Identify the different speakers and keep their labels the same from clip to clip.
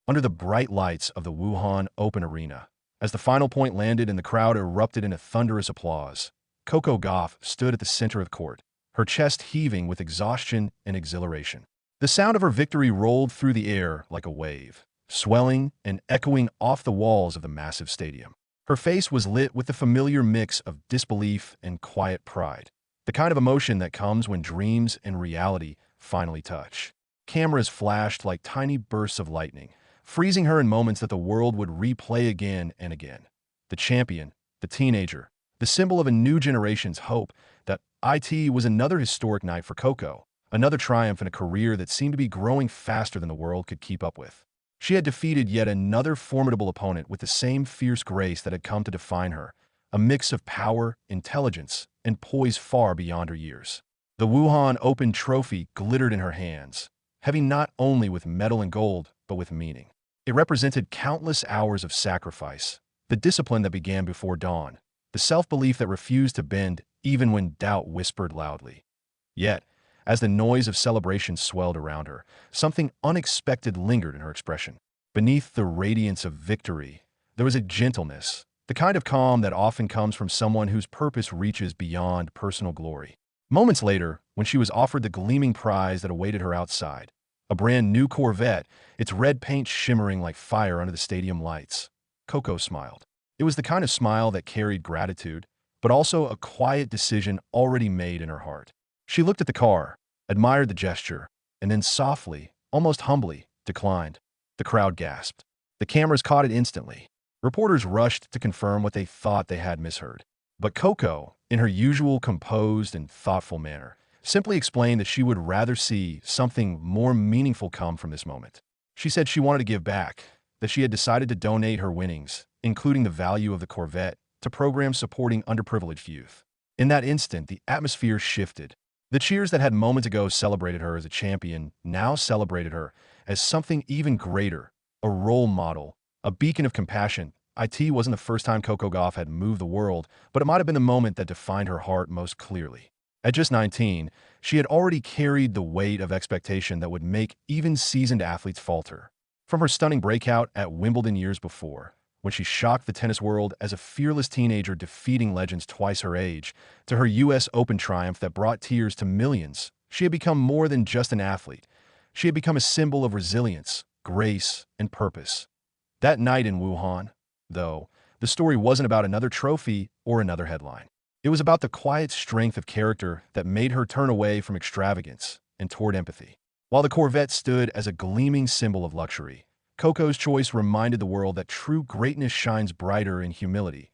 Speaker 1: under the bright lights of the Wuhan Open Arena. As the final point landed and the crowd erupted into thunderous applause, Coco Gauff stood at the center of the court, her chest heaving with exhaustion and exhilaration. The sound of her victory rolled through the air like a wave, swelling and echoing off the walls of the massive stadium. Her face was lit with the familiar mix of disbelief and quiet pride, the kind of emotion that comes when dreams and reality finally touch. Cameras flashed like tiny bursts of lightning, freezing her in moments that the world would replay again and again. The champion, the teenager, the symbol of a new generation's hope. That it was another historic night for Coco, another triumph in a career that seemed to be growing faster than the world could keep up with. She had defeated yet another formidable opponent with the same fierce grace that had come to define her, a mix of power, intelligence, and poise far beyond her years. The Wuhan Open trophy glittered in her hands, heavy not only with metal and gold, but with meaning. It represented countless hours of sacrifice, the discipline that began before dawn, the self-belief that refused to bend even when doubt whispered loudly. Yet, as the noise of celebration swelled around her, something unexpected lingered in her expression. Beneath the radiance of victory, there was a gentleness, the kind of calm that often comes from someone whose purpose reaches beyond personal glory. Moments later, when she was offered the gleaming prize that awaited her outside, a brand new Corvette, its red paint shimmering like fire under the stadium lights, Coco smiled. It was the kind of smile that carried gratitude, but also a quiet decision already made in her heart. She looked at the car, admired the gesture, and then softly, almost humbly, declined. The crowd gasped. The cameras caught it instantly. Reporters rushed to confirm what they thought they had misheard. But Coco, in her usual composed and thoughtful manner, simply explained that she would rather see something more meaningful come from this moment. She said she wanted to give back, that she had decided to donate her winnings, including the value of the Corvette, to programs supporting underprivileged youth. In that instant, the atmosphere shifted. The cheers that had moments ago celebrated her as a champion now celebrated her as something even greater, a role model, a beacon of compassion. It wasn't the first time Coco Gauff had moved the world, but it might have been the moment that defined her heart most clearly. At just 19, she had already carried the weight of expectation that would make even seasoned athletes falter. From her stunning breakout at Wimbledon years before, when she shocked the tennis world as a fearless teenager defeating legends twice her age, to her U.S. Open triumph that brought tears to millions, she had become more than just an athlete. She had become a symbol of resilience, grace, and purpose. That night in Wuhan, though, the story wasn't about another trophy or another headline. It was about the quiet strength of character that made her turn away from extravagance and toward empathy. While the Corvette stood as a gleaming symbol of luxury, Coco's choice reminded the world that true greatness shines brighter in humility.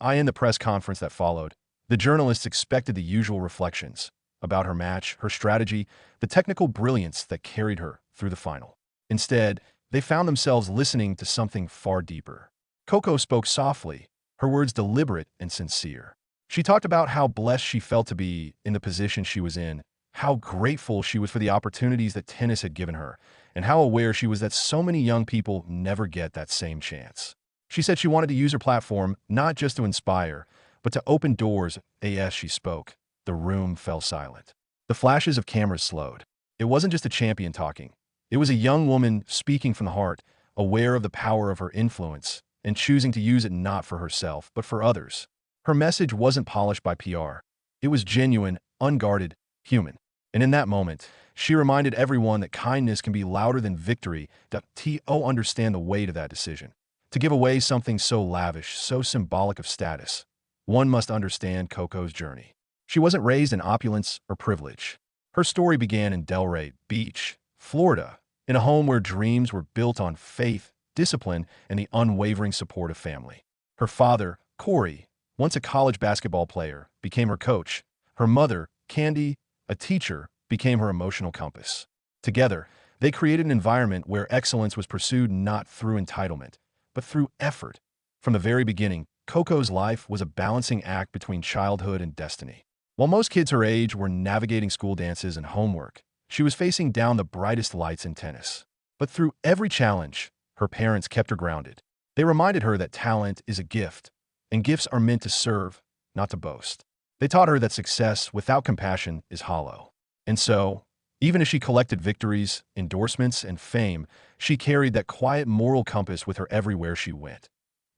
Speaker 1: In the press conference that followed, the journalists expected the usual reflections about her match, her strategy, the technical brilliance that carried her through the final. Instead, they found themselves listening to something far deeper. Coco spoke softly, her words deliberate and sincere. She talked about how blessed she felt to be in the position she was in, how grateful she was for the opportunities that tennis had given her, and how aware she was that so many young people never get that same chance. She said she wanted to use her platform not just to inspire, but to open doors. As she spoke, the room fell silent. The flashes of cameras slowed. It wasn't just a champion talking. It was a young woman speaking from the heart, aware of the power of her influence, and choosing to use it not for herself, but for others. Her message wasn't polished by PR. It was genuine, unguarded, human. And in that moment, she reminded everyone that kindness can be louder than victory, that understand the weight of that decision. To give away something so lavish, so symbolic of status, one must understand Coco's journey. She wasn't raised in opulence or privilege. Her story began in Delray Beach, Florida, in a home where dreams were built on faith, discipline, and the unwavering support of family. Her father, Corey, once a college basketball player, became her coach. Her mother, Candy, a teacher, became her emotional compass. Together, they created an environment where excellence was pursued not through entitlement, but through effort. From the very beginning, Coco's life was a balancing act between childhood and destiny. While most kids her age were navigating school dances and homework, she was facing down the brightest lights in tennis. But through every challenge, her parents kept her grounded. They reminded her that talent is a gift, and gifts are meant to serve, not to boast. They taught her that success without compassion is hollow. And so, Even as she collected victories, endorsements, and fame, she carried that quiet moral compass with her everywhere she went.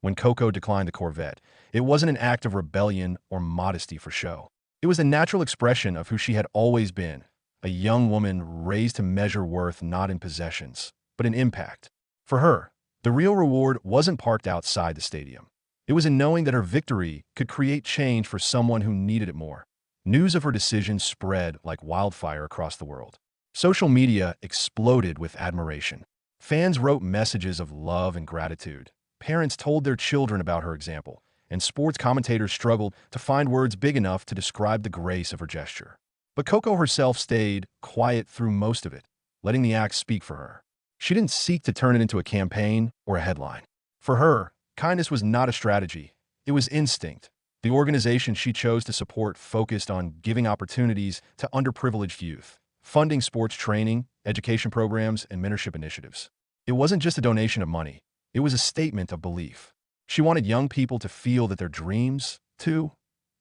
Speaker 1: When Coco declined the Corvette, it wasn't an act of rebellion or modesty for show. It was a natural expression of who she had always been, a young woman raised to measure worth not in possessions, but in impact. For her, the real reward wasn't parked outside the stadium. It was in knowing that her victory could create change for someone who needed it more. News of her decision spread like wildfire across the world. Social media exploded with admiration. Fans wrote messages of love and gratitude. Parents told their children about her example, and sports commentators struggled to find words big enough to describe the grace of her gesture. But Coco herself stayed quiet through most of it, letting the act speak for her. She didn't seek to turn it into a campaign or a headline. For her, kindness was not a strategy. It was instinct. The organization she chose to support focused on giving opportunities to underprivileged youth, funding sports training, education programs, and mentorship initiatives. It wasn't just a donation of money. It was a statement of belief. She wanted young people to feel that their dreams, too,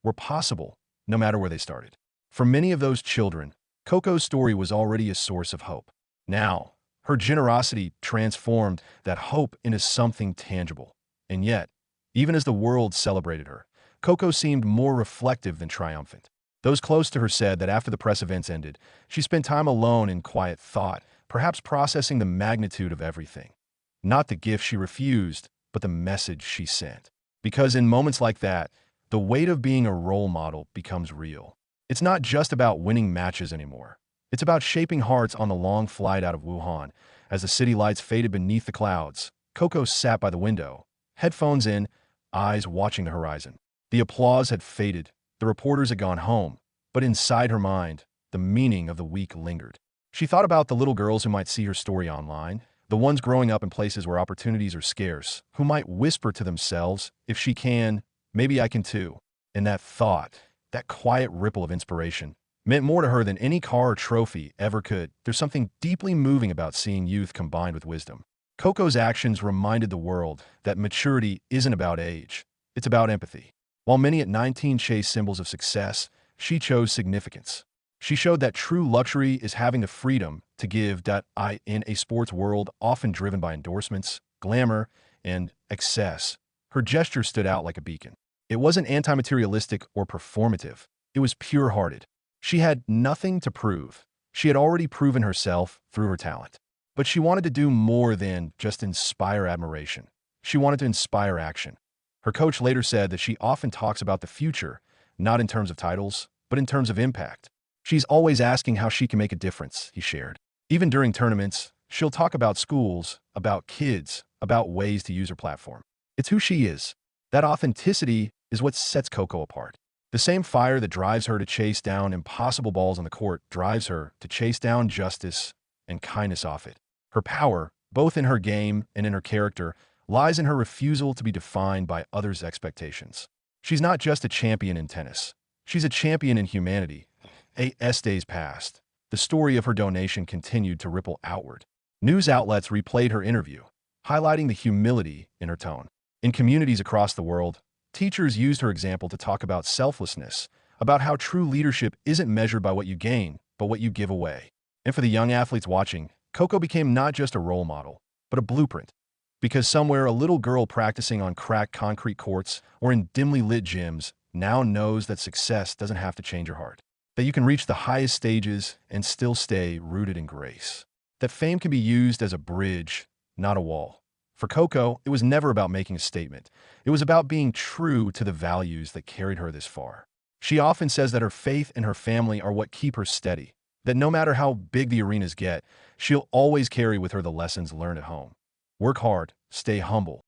Speaker 1: were possible, no matter where they started. For many of those children, Coco's story was already a source of hope. Now, her generosity transformed that hope into something tangible. And yet, even as the world celebrated her, Coco seemed more reflective than triumphant. Those close to her said that after the press events ended, she spent time alone in quiet thought, perhaps processing the magnitude of everything. Not the gift she refused, but the message she sent. Because in moments like that, the weight of being a role model becomes real. It's not just about winning matches anymore. It's about shaping hearts on the long flight out of Wuhan. As the city lights faded beneath the clouds, Coco sat by the window, headphones in, eyes watching the horizon. The applause had faded, the reporters had gone home, but inside her mind, the meaning of the week lingered. She thought about the little girls who might see her story online, the ones growing up in places where opportunities are scarce, who might whisper to themselves, if she can, maybe I can too. And that thought, that quiet ripple of inspiration, meant more to her than any car or trophy ever could. There's something deeply moving about seeing youth combined with wisdom. Coco's actions reminded the world that maturity isn't about age, it's about empathy. While many at 19 chase symbols of success, she chose significance. She showed that true luxury is having the freedom to give in a sports world often driven by endorsements, glamour, and excess. Her gesture stood out like a beacon. It wasn't anti-materialistic or performative. It was pure-hearted. She had nothing to prove. She had already proven herself through her talent. But she wanted to do more than just inspire admiration. She wanted to inspire action. Her coach later said that she often talks about the future, not in terms of titles, but in terms of impact. She's always asking how she can make a difference, he shared. Even during tournaments, she'll talk about schools, about kids, about ways to use her platform. It's who she is. That authenticity is what sets Coco apart. The same fire that drives her to chase down impossible balls on the court drives her to chase down justice and kindness off it. Her power, both in her game and in her character, lies in her refusal to be defined by others' expectations. She's not just a champion in tennis. She's a champion in humanity. As days passed, the story of her donation continued to ripple outward. News outlets replayed her interview, highlighting the humility in her tone. In communities across the world, teachers used her example to talk about selflessness, about how true leadership isn't measured by what you gain, but what you give away. And for the young athletes watching, Coco became not just a role model, but a blueprint. Because somewhere a little girl practicing on cracked concrete courts or in dimly lit gyms now knows that success doesn't have to change your heart. That you can reach the highest stages and still stay rooted in grace. That fame can be used as a bridge, not a wall. For Coco, it was never about making a statement. It was about being true to the values that carried her this far. She often says that her faith and her family are what keep her steady. That no matter how big the arenas get, she'll always carry with her the lessons learned at home. Work hard, stay humble,